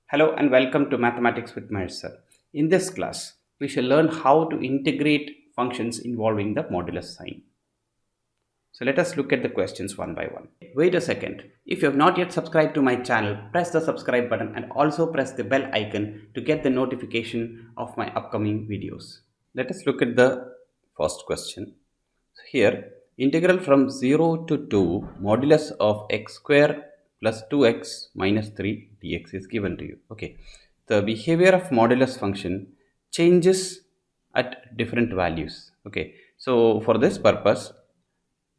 Hello and welcome to Mathematics with Mercer. In this class, we shall learn how to integrate functions involving the modulus sign. So let us look at the questions one by one. Wait a second. If you have not yet subscribed to my channel, press the subscribe button and also press the bell icon to get the notification of my upcoming videos. Let us look at the first question. So here, integral from 0 to 2 modulus of x square plus 2x minus 3 dx is given to you. Okay, the behavior of modulus function changes at different values. Okay, so for this purpose,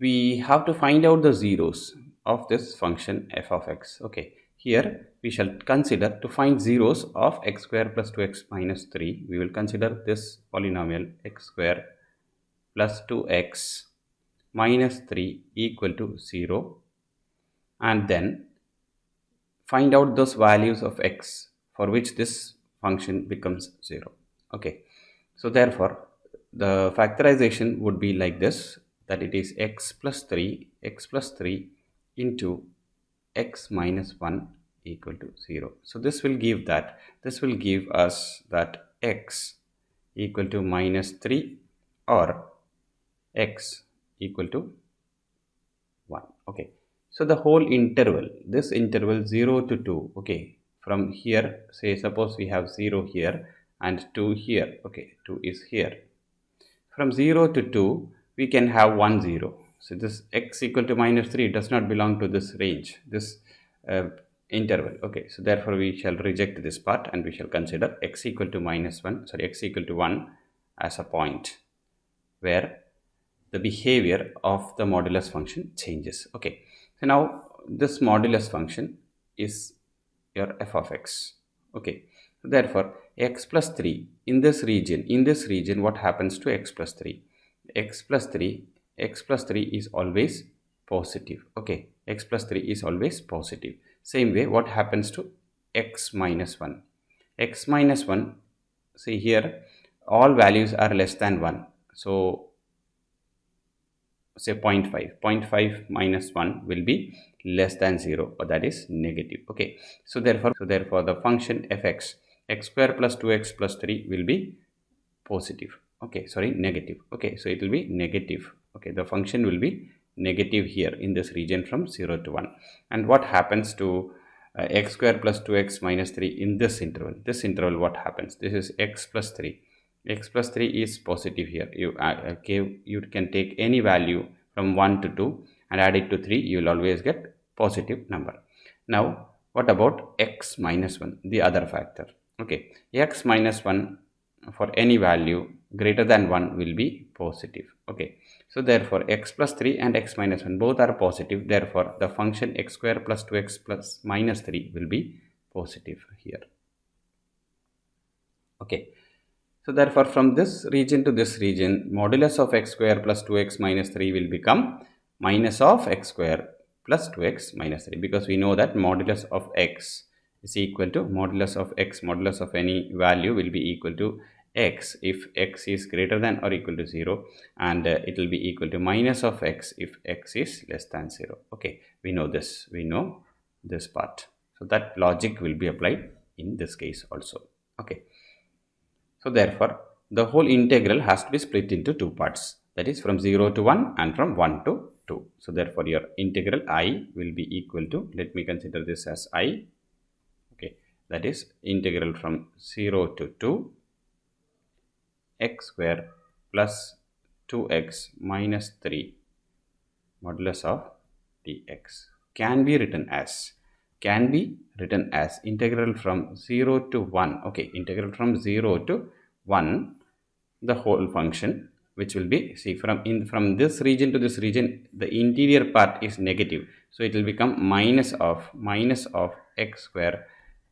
we have to find out the zeros of this function f of x. Okay, here we shall consider to find zeros of x square plus 2x minus 3. We will consider this polynomial x square plus 2x minus 3 equal to 0, and then find out those values of x for which this function becomes 0. Okay, so therefore the factorization would be like this, that it is x plus 3 into x minus 1 equal to 0. So this will give us that x equal to minus 3 or x equal to 1. Okay, so the whole interval, this interval 0 to 2, okay, from here, say suppose we have 0 here and 2 here. Okay, 2 is here. From 0 to 2 we can have 1 0. So this x equal to minus 3 does not belong to this range, this interval. Okay, so therefore we shall reject this part and we shall consider x equal to x equal to 1 as a point where the behavior of the modulus function changes. Okay, so now this modulus function is your f of x. Okay, so therefore x plus 3 in this region, what happens to x plus 3? X plus 3 is always positive. Okay, x plus 3 is always positive. Same way, what happens to x minus 1? X minus 1, see here, all values are less than 1. So say 0.5 minus 1 will be less than 0, or that is negative. Okay, so therefore the function fx x square plus 2x plus 3 will be positive. Okay, sorry, negative. Okay, so it will be negative. Okay, the function will be negative here in this region from 0 to 1. And what happens to x square plus 2x minus 3 in this interval? What happens? This is x plus 3. X plus 3 is positive here. You can take any value from 1 to 2 and add it to 3. You will always get positive number. Now what about x minus 1, the other factor? Okay, x minus 1 for any value greater than 1 will be positive. Okay, so therefore x plus 3 and x minus 1 both are positive. Therefore the function x square plus 2x plus minus 3 will be positive here. Okay, so therefore from this region to this region, modulus of x square plus 2x minus 3 will become minus of x square plus 2x minus 3, because we know that modulus of x is equal to modulus of any value will be equal to x if x is greater than or equal to 0, and it will be equal to minus of x if x is less than 0. Okay, we know this part. So that logic will be applied in this case also. Okay, so therefore the whole integral has to be split into two parts, that is from 0 to 1 and from 1 to 2. So therefore your integral I will be equal to, let me consider this as I. Okay, that is integral from 0 to 2 x square plus 2x minus 3 modulus of dx can be written as integral from 0 to 1. Okay, integral from 0 to 1, the whole function, which will be, see, from this region to this region, the interior part is negative, so it will become minus of x square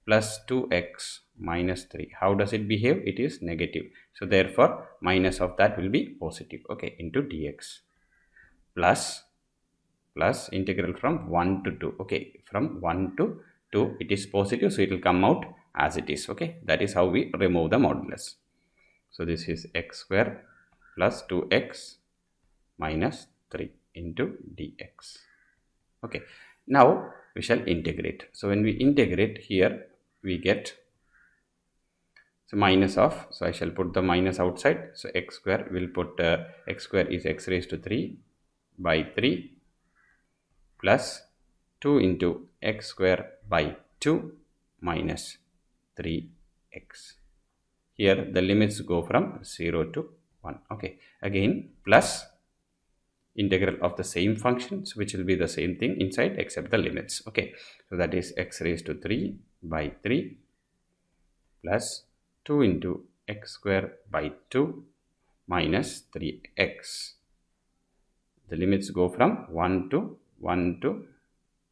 plus 2x minus 3. How does it behave? It is negative, so therefore minus of that will be positive. Okay, into dx plus integral from 1 to 2. Okay, from 1 to 2 it is positive, so it will come out as it is. Okay, that is how we remove the modulus. So this is x square plus 2x minus 3 into dx. Okay, now we shall integrate. So when we integrate here, we get, so minus of, so I shall put the minus outside, so x square, will put x square is x raised to 3 by 3 plus 2 into x square by 2 minus 3x. Here the limits go from 0 to 1. Okay, again plus integral of the same functions, which will be the same thing inside except the limits. Okay, so that is x raised to 3 by 3 plus 2 into x square by 2 minus 3x. The limits go from 1 to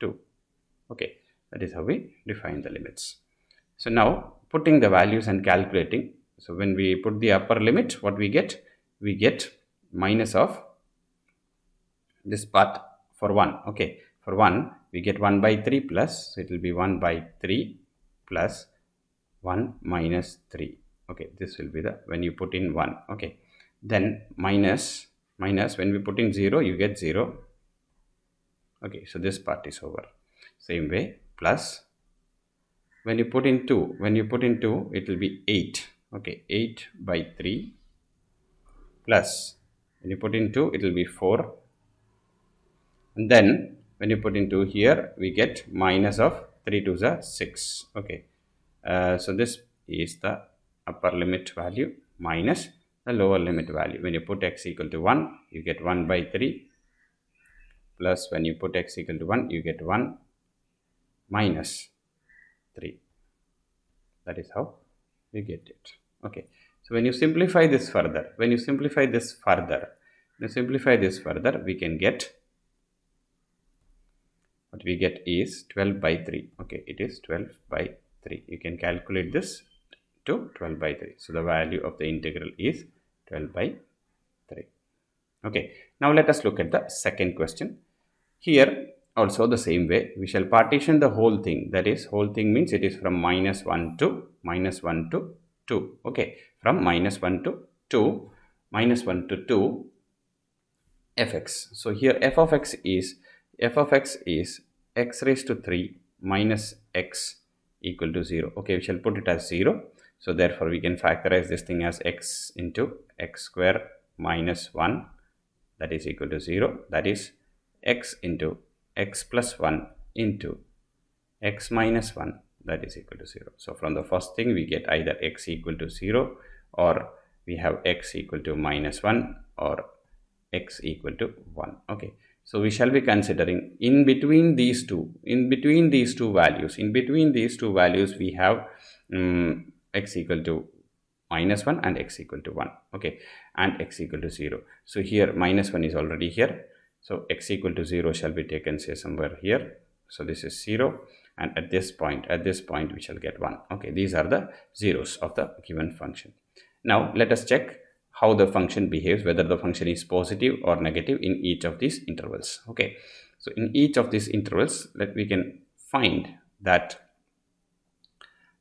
2. Okay, that is how we define the limits. So now putting the values and calculating. So when we put the upper limit, what we get? We get minus of this part for 1. Okay, for 1 we get 1 by 3 plus, so it will be 1 by 3 plus 1 minus 3. Okay, this will be the, when you put in 1. Okay, then minus when we put in 0, you get 0. Okay, so this part is over. Same way, plus when you put in 2, it will be 8. Okay, 8 by 3 plus when you put in 2, it will be 4. And then when you put in 2 here, we get minus of 3 to the 6. Okay, so this is the upper limit value minus the lower limit value. When you put x equal to 1, you get 1 by 3 plus when you put x equal to 1, you get 1 minus 3. That is how we get it. Okay, so when you simplify this further, we can get, what we get is 12 by 3. Okay, it is 12 by 3. You can calculate this to 12 by 3. So the value of the integral is 12 by 3. Okay, now let us look at the second question. Here also the same way, we shall partition the whole thing. That is, whole thing means it is from minus 1 to 2. Okay, from minus 1 to 2, fx. So here f of x is x raised to 3 minus x equal to 0. Okay, we shall put it as 0. So therefore we can factorize this thing as x into x square minus 1, that is equal to 0. That is x into x plus 1 into x minus 1, that is equal to 0. So from the first thing we get either x equal to 0, or we have x equal to minus 1, or x equal to 1. Okay, so we shall be considering in between these two values we have x equal to minus 1 and x equal to 1. Okay, and x equal to 0. So here minus 1 is already here, so x equal to 0 shall be taken, say, somewhere here. So this is 0, and at this point we shall get 1. Okay, these are the zeros of the given function. Now let us check how the function behaves, whether the function is positive or negative in each of these intervals. Okay, so in each of these intervals, we can find that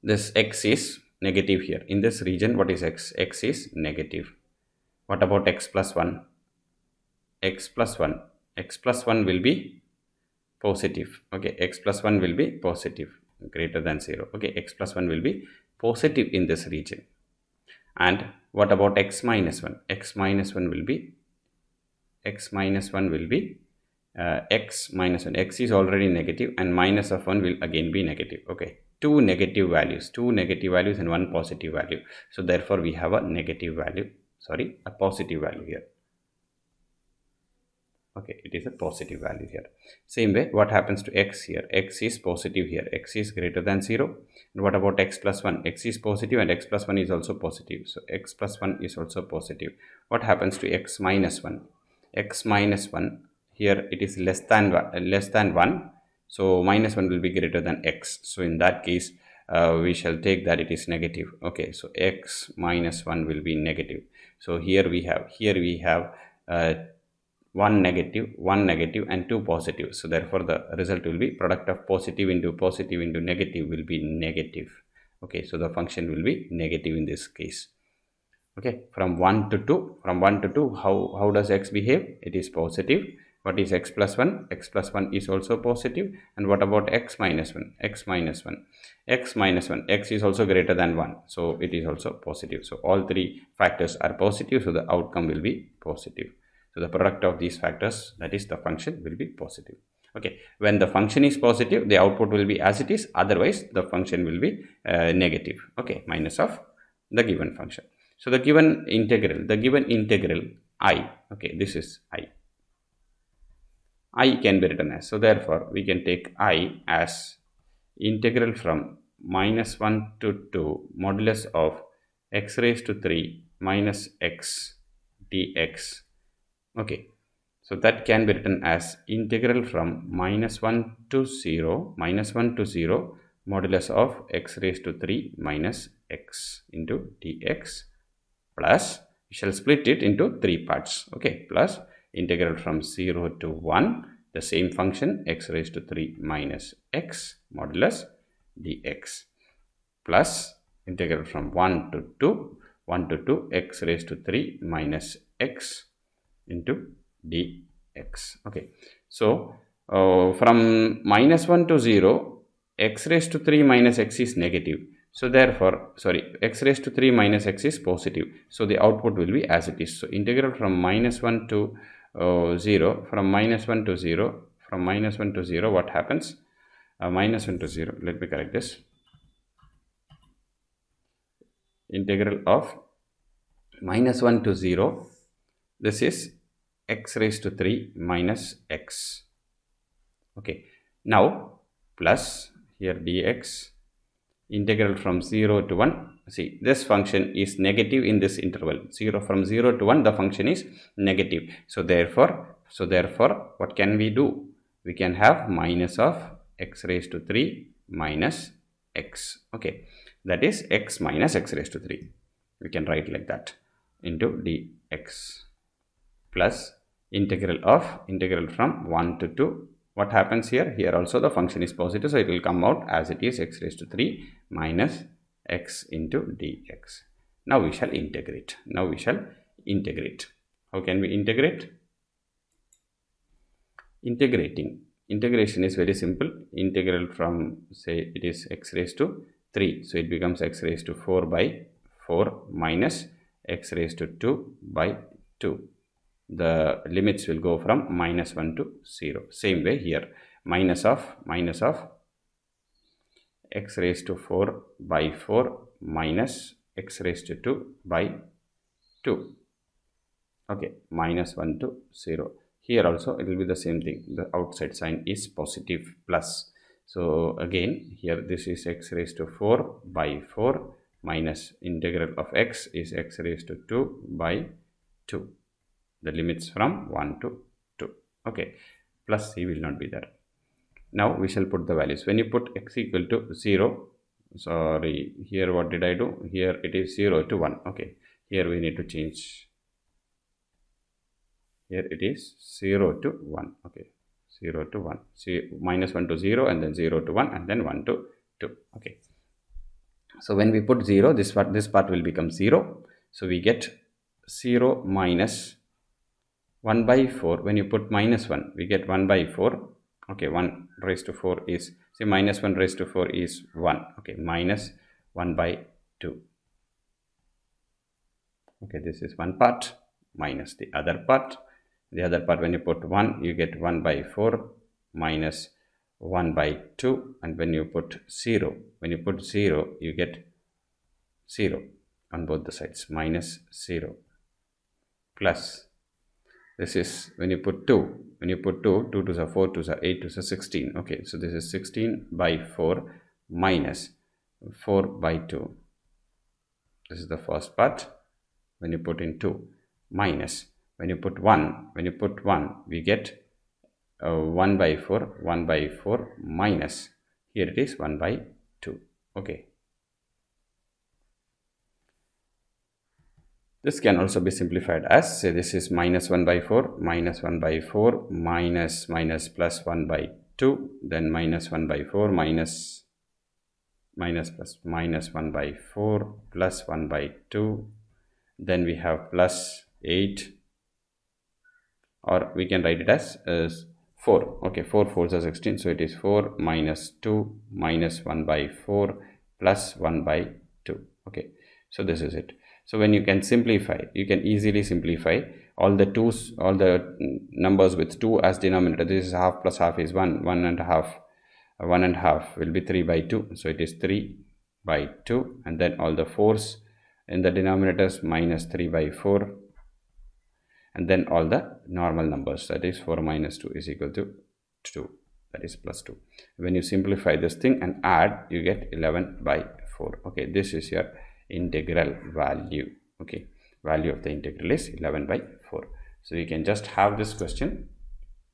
this x is negative here. In this region, what is x? X is negative. What about x plus 1? X plus 1 will be positive. Okay, x plus 1 will be positive, greater than 0. Okay, x plus 1 will be positive in this region. And what about x minus 1? X minus 1 will be x minus 1. X is already negative, and minus of 1 will again be negative. Okay, two negative values and one positive value. So therefore we have a positive value here. Okay, it is a positive value here. Same way, what happens to x here? X is positive here. X is greater than 0. And what about x plus 1? X is positive and x plus 1 is also positive. So x plus 1 is also positive. What happens to x minus 1? X minus 1, here it is less than 1. So minus 1 will be greater than x. So in that case, we shall take that it is negative. Okay, so x minus 1 will be negative. So here we have one negative and two positive. So therefore the result will be product of positive into negative will be negative. Okay, so the function will be negative in this case. Okay, from 1 to 2, how does x behave? It is positive, What is x plus 1? X plus 1 is also positive. And what about x minus 1? X minus 1. X minus 1. X is also greater than 1. So it is also positive. So all three factors are positive. So the outcome will be positive. So the product of these factors, that is the function, will be positive. Okay, when the function is positive, the output will be as it is. Otherwise, the function will be negative. Okay, minus of the given function. So the given integral I. Okay, this is I can be written as. So therefore, we can take I as integral from minus 1 to 2 modulus of x raised to 3 minus x dx. Okay, so that can be written as integral from minus 1 to 0 modulus of x raised to 3 minus x into dx, plus we shall split it into three parts. Okay, plus integral from 0 to 1, the same function x raised to 3 minus x modulus dx, plus integral from 1 to 2 x raised to 3 minus x into dx. Okay, so from minus 1 to 0, x raised to 3 minus x is negative. So therefore, x raised to 3 minus x is positive. So the output will be as it is. So integral from minus 1 to 0, from minus 1 to 0, what happens? Minus 1 to 0, let me correct this. Integral of minus 1 to 0, this is x raised to 3 minus x. Okay, now plus here dx, integral from 0 to 1. See, this function is negative in this interval. From 0 to 1, the function is negative. So therefore, what can we do? We can have minus of x raised to 3 minus x. Okay, that is x minus x raised to 3. We can write like that into dx, plus integral from 1 to 2. What happens here? Here also the function is positive, so it will come out as it is x raised to 3 minus x into dx. Now we shall integrate. How can we integrate? Integration is very simple. Integral from, say, it is x raised to 3, so it becomes x raised to 4 by 4 minus x raised to 2 by 2. The limits will go from minus 1 to 0. Same way here, minus of x raised to 4 by 4 minus x raised to 2 by 2. Okay, minus 1 to 0. Here also it will be the same thing. The outside sign is positive plus. So again here this is x raised to 4 by 4 minus integral of x is x raised to 2 by 2. The limits from 1 to 2. Okay, plus c will not be there. Now we shall put the values. When you put x equal to 0, here what did I do? Here it is 0 to 1. Okay, here we need to change. Here it is 0 to 1. Okay, 0 to 1. See, minus 1 to 0 and then 0 to 1 and then 1 to 2. Okay, so when we put 0, this part will become 0. So we get 0 minus 1 by 4. When you put minus 1, we get 1 by 4. Okay, 1 raised to 4 is, say, minus 1 raised to 4 is 1. Okay, minus 1 by 2. Okay, this is one part minus the other part. The other part, when you put 1, you get 1 by 4 minus 1 by 2. And when you put 0, you get 0 on both the sides, minus 0, plus this is when you put 2. When you put 2, 2 to the 4, 2 to the 8, 2 to the 16. Okay, so this is 16 by 4 minus 4 by 2. This is the first part. When you put in 2, minus when you put 1, we get 1 by 4 minus, here it is 1 by 2. Okay, this can also be simplified as, say, this is minus 1 by 4 minus plus 1 by 2, then minus 1 by 4 minus plus minus 1 by 4 plus 1 by 2, then we have plus 8 or we can write it as 4. Okay, 4 4s are 16, so it is 4 minus 2 minus 1 by 4 plus 1 by 2. Okay, so this is it. So when you can simplify, you can easily simplify all the numbers with 2 as denominator. This is half plus half is 1, 1 and a half. 1 and a half will be 3 by 2, so it is 3 by 2, and then all the 4s in the denominators minus 3 by 4, and then all the normal numbers, that is 4 minus 2 is equal to 2, that is plus 2. When you simplify this thing and add, you get 11 by 4. Okay, this is your integral value. Okay, value of the integral is 11 by 4. So you can just have this question.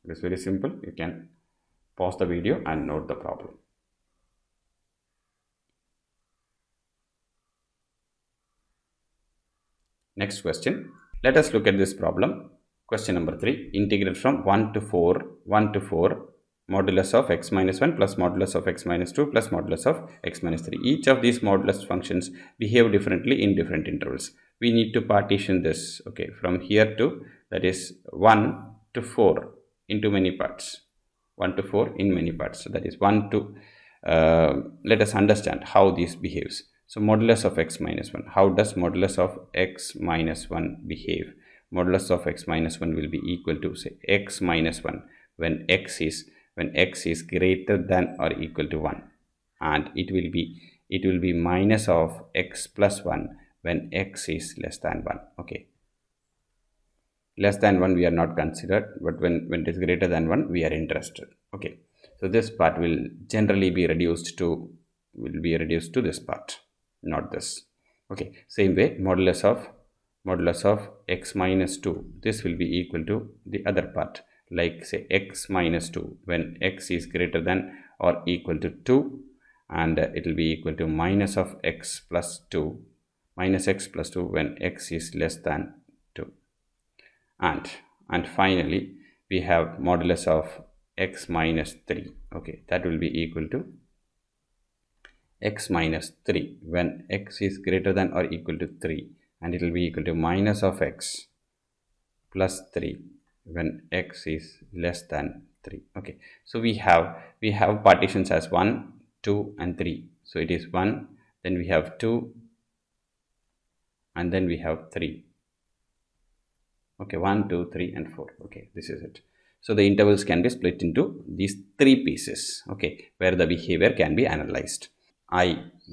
It is very simple. You can pause the video and note the problem. Next question. Let us look at this problem. Question number 3. Integrate from 1 to 4 modulus of x minus 1 plus modulus of x minus 2 plus modulus of x minus 3. Each of these modulus functions behave differently in different intervals. We need to partition this, okay, from here to, that is 1 to 4 into many parts. 1 to 4 in many parts. So that is 1 to, let us understand how this behaves. So modulus of x minus 1. How does modulus of x minus 1 behave? Modulus of x minus 1 will be equal to, say, x minus 1 when x is greater than or equal to 1, and it will be minus of x plus 1 when x is less than 1. Okay, less than 1 we are not considered, but when it is greater than 1 we are interested. Okay, so this part will generally be reduced to this part, not this. Okay, same way modulus of x minus 2, this will be equal to the other part, like say x minus 2 when x is greater than or equal to 2, and it will be equal to minus of x plus 2 when x is less than 2. And finally we have modulus of x minus 3. Okay, that will be equal to x minus 3 when x is greater than or equal to 3, and it will be equal to minus of x plus 3 when x is less than 3. Okay, so we have partitions as 1, 2 and 3. So it is 1, then we have 2, and then we have 3. Okay, 1, 2, 3 and 4. Okay, this is it. So the intervals can be split into these 3 pieces, okay, where the behavior can be analyzed.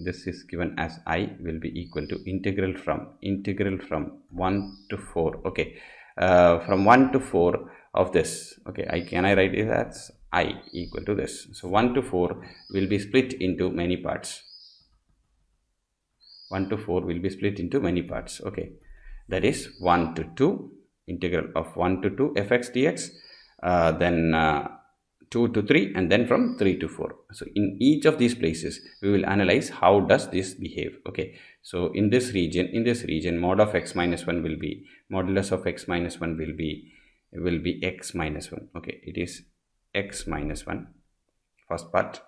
This is given as I will be equal to integral from 1 to 4. Okay, from 1 to 4 of this. Okay, can I write it as I equal to this? So 1 to 4 will be split into many parts. 1 to 4 will be split into many parts. Okay, that is 1 to 2, integral of 1 to 2 fx dx, then 2 to 3, and then from 3 to 4. So in each of these places we will analyze how does this behave. Okay, so in this region mod of x minus 1 will be, modulus of x minus 1 will be x minus 1. Okay, it is x minus 1, first part.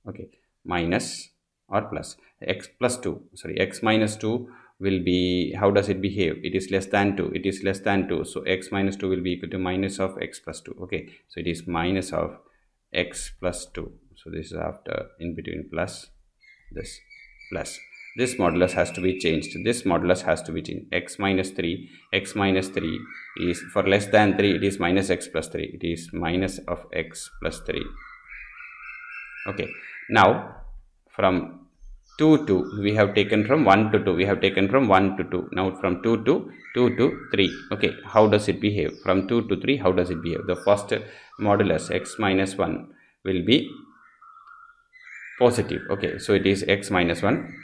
Okay, minus or plus x plus 2, sorry, x minus 2 will be, how does it behave? It is less than 2, it is less than 2, so x minus 2 will be equal to minus of x plus 2. Okay, so it is minus of x plus 2, so this is after in between plus this plus. This modulus has to be changed. X minus 3 is, for less than 3 it is minus x plus 3, it is minus of x plus 3. Okay, now from 2 to, we have taken from 1 to 2, now from 2 to 3. Okay, how does it behave? From 2 to 3, how does it behave? The first modulus x minus 1 will be positive. Okay, so it is x minus 1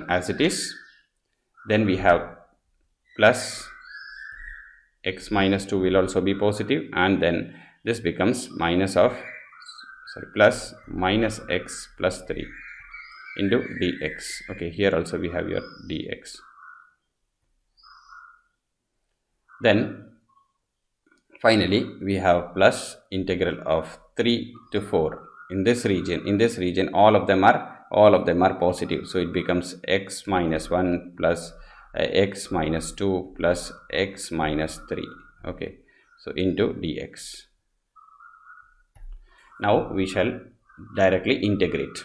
as it is. Then we have plus x minus 2 will also be positive, and then this becomes plus minus x plus 3 into dx. Okay, here also we have your dx. Then finally we have plus integral of 3 to 4. In this region all of them are all of them are positive, so it becomes x minus 1 plus x minus 2 plus x minus 3. Okay, so into dx. Now we shall directly integrate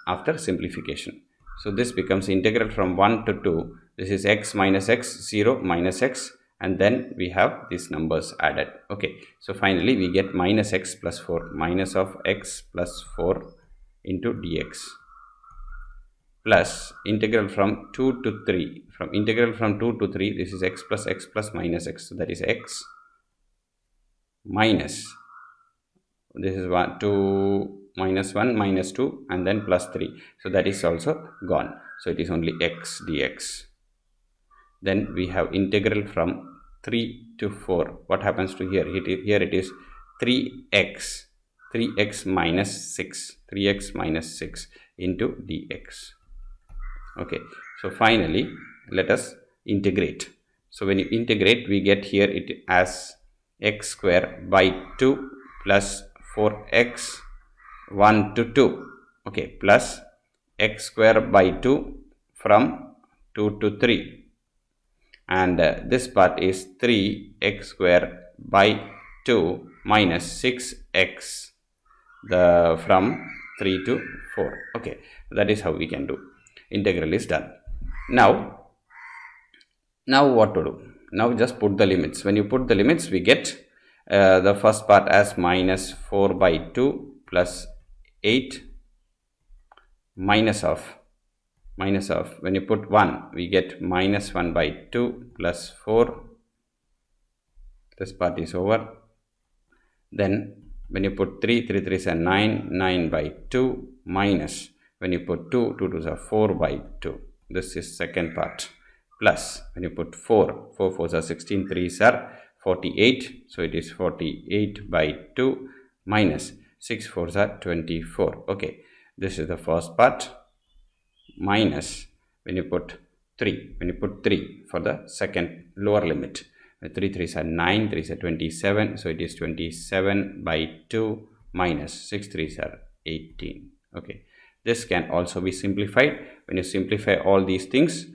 after simplification. So this becomes integral from 1 to 2. This is x minus x, 0 minus x, and then we have these numbers added. Okay, so finally we get minus x plus 4, minus of x plus 4 into dx, plus integral from 2 to 3. From integral from 2 to 3, this is x plus minus x. So that is x minus, this is 1, 2 minus 1 minus 2 and then plus 3. So that is also gone. So it is only x dx. Then we have integral from 3 to 4. What happens to here? Here it is 3x minus 6. 3x minus 6 into dx. Okay, so finally let us integrate. So when you integrate, we get here it as x square by 2 plus 4x 1 to 2. Okay, plus x square by 2 from 2 to 3. And this part is 3x square by 2 minus 6x from 3 to 4. Okay, that is how we can do. Integral is done. Now what to do? Now just put the limits. When you put the limits, we get the first part as minus 4 by 2 plus 8 minus of, when you put 1, we get minus 1 by 2 plus 4. This part is over. Then when you put 3 3s are 9 by 2 minus, when you put 2 2s are 4 by 2. This is second part. Plus when you put 4 4s are 16, 3s are 48. So it is 48 by 2 minus 6 4s are 24. Okay, this is the first part. Minus when you put 3 for the second lower limit. 3 3s are 9, 3s are 27. So it is 27 by 2 minus 6 3s are 18. Okay, this can also be simplified. When you simplify all these things,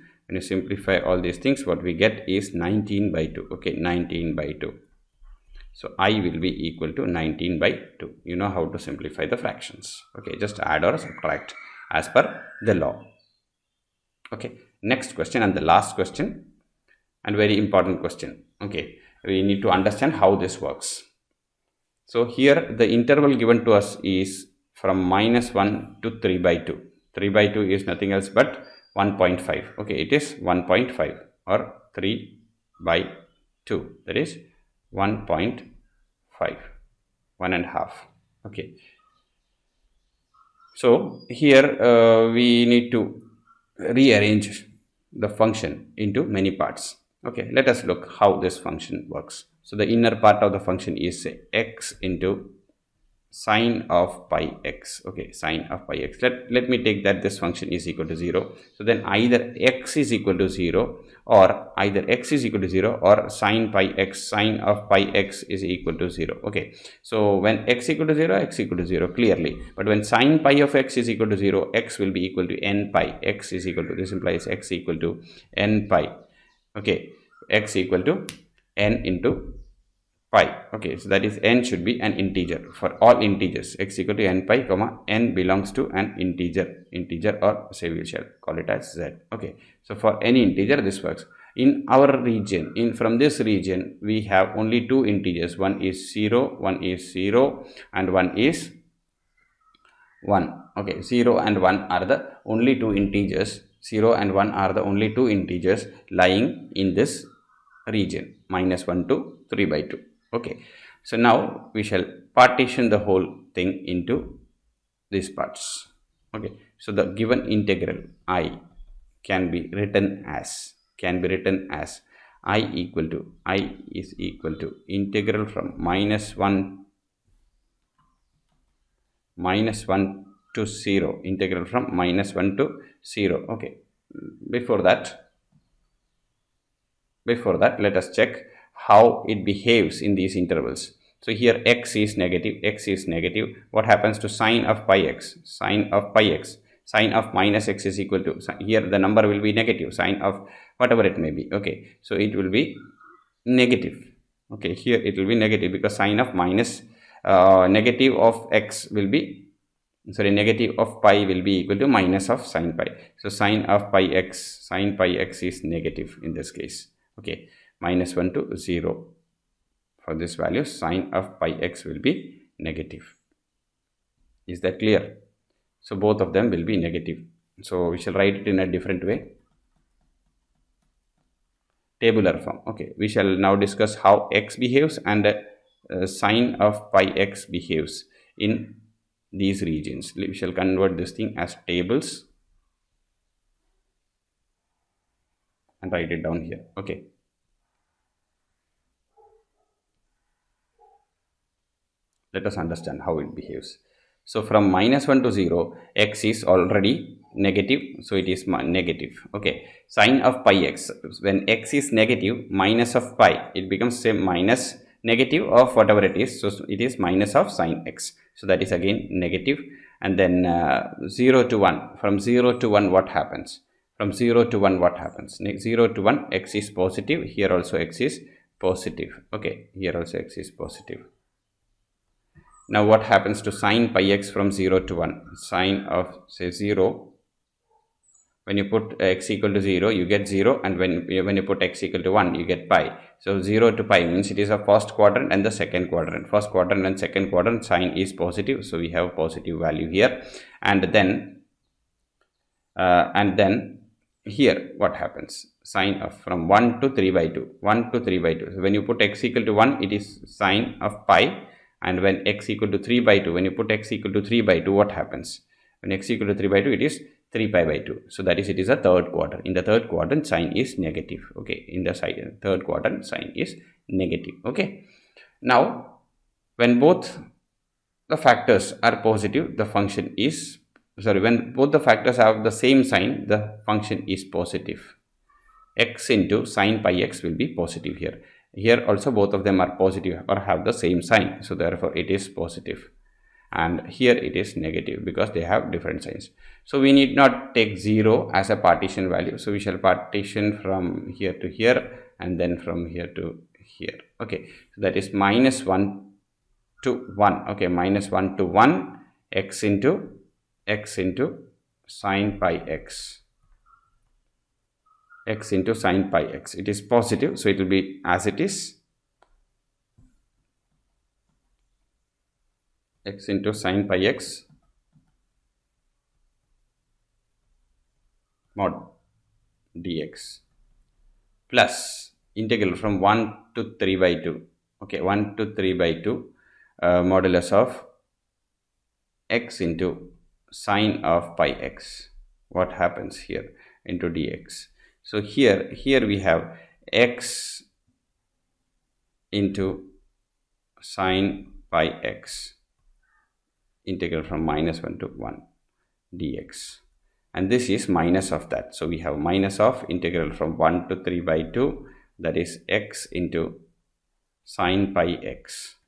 what we get is 19 by 2. Okay, 19 by 2. So I will be equal to 19 by 2. You know how to simplify the fractions. Okay, just add or subtract as per the law. Okay, next question and the last question, and very important question. Okay, we need to understand how this works. So here the interval given to us is from minus 1 to 3 by 2. 3 by 2 is nothing else but 1.5. Okay, it is 1.5 or 3 by 2, that is 1.5, 1.5. Okay, so here we need to rearrange the function into many parts. Okay, let us look how this function works. So the inner part of the function is x into sine of pi x. Okay, sine of pi x. Let me take that this function is equal to 0. So then either x is equal to 0 or sine pi x, sine of pi x is equal to 0. Okay, so when x equal to 0, clearly. But when sine pi of x is equal to 0, x will be equal to n pi. X is equal to, this implies x equal to n pi. Okay, x equal to n into pi. Okay, so that is n should be an integer for all integers. X equal to n pi comma n belongs to an integer, or say we shall call it as z. Okay, so for any integer this works. In our region, from this region we have only two integers. One is 0, and one is 1. Okay, 0 and 1 are the only two integers. 0 and 1 are the only two integers lying in this region, minus 1 to 3 by 2. Okay, so now we shall partition the whole thing into these parts. Okay, so the given integral I can be written as I is equal to integral from minus 1 to 0, integral from minus 1 to 0. Okay, before that let us check how it behaves in these intervals. So here x is negative. What happens to sine of pi x? Sine sine of minus x is equal to, here the number will be negative, sine of whatever it may be. Okay, so it will be negative. Okay, here it will be negative because sine of minus negative of x will be, sorry, negative of pi will be equal to minus of sine pi. So sine of pi x, sine pi x is negative in this case. Okay, minus 1 to 0. For this value, sine of pi x will be negative. Is that clear? So both of them will be negative. So we shall write it in a different way. Tabular form. Okay, we shall now discuss how x behaves and sine of pi x behaves in these regions. We shall convert this thing as tables and write it down here. Okay. Let us understand how it behaves. So from minus 1 to 0, x is already negative, so it is negative. Okay, sine of pi x, when x is negative, minus of pi, it becomes same minus negative of whatever it is, so it is minus of sine x, so that is again negative. And then 0 to 1, from 0 to 1 what happens? From 0 to 1 what happens? 0 to 1 x is positive, here also x is positive. Okay, here also x is positive. Now what happens to sine pi x from 0 to 1? Sine of, say, 0, when you put x equal to 0, you get 0, and when you put x equal to 1, you get pi. So 0 to pi means it is a first quadrant and the second quadrant. First quadrant and second quadrant, sine is positive, so we have a positive value here. And then here what happens? Sine of from 1 to 3 by 2. 1 to 3 by 2. So when you put x equal to 1, it is sine of pi. And when x equal to 3 by 2, when you put x equal to 3 by 2, what happens? When x equal to 3 by 2, it is 3 pi by 2. So that is, it is a third quadrant. In the third quadrant, sine is negative. Okay, in the third quadrant, sine is negative. Okay. Now, when both the factors are positive, the function is, sorry, when both the factors have the same sign, the function is positive. X into sine pi x will be positive here. Here also both of them are positive or have the same sign, so therefore it is positive. And here it is negative because they have different signs. So we need not take 0 as a partition value. So we shall partition from here to here and then from here to here. Okay, so that is minus 1 to 1. Okay, minus 1 to 1 x into sine pi x. X into sine pi x. It is positive, so it will be as it is. X into sine pi x mod dx plus integral from 1 to 3 by 2. Okay, 1 to 3 by 2 modulus of x into sine of pi x. What happens here? Into dx. So here we have x into sine pi x, integral from minus 1 to 1 dx, and this is minus of that. So we have minus of integral from 1 to 3 by 2, that is x into sine pi x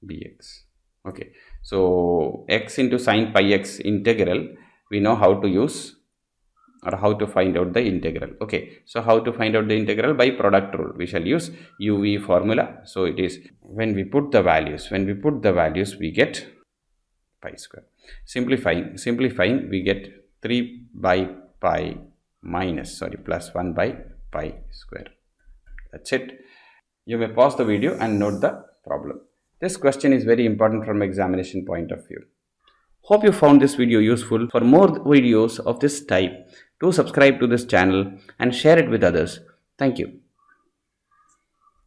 dx. Okay, so x into sine pi x integral, we know how to use or how to find out the integral. Okay, so how to find out the integral? By product rule. We shall use UV formula. So it is, when we put the values, we get pi square. Simplifying, we get 3 by pi minus, plus 1 by pi square. That's it. You may pause the video and note the problem. This question is very important from examination point of view. Hope you found this video useful. For more videos of this type, do subscribe to this channel and share it with others. Thank you.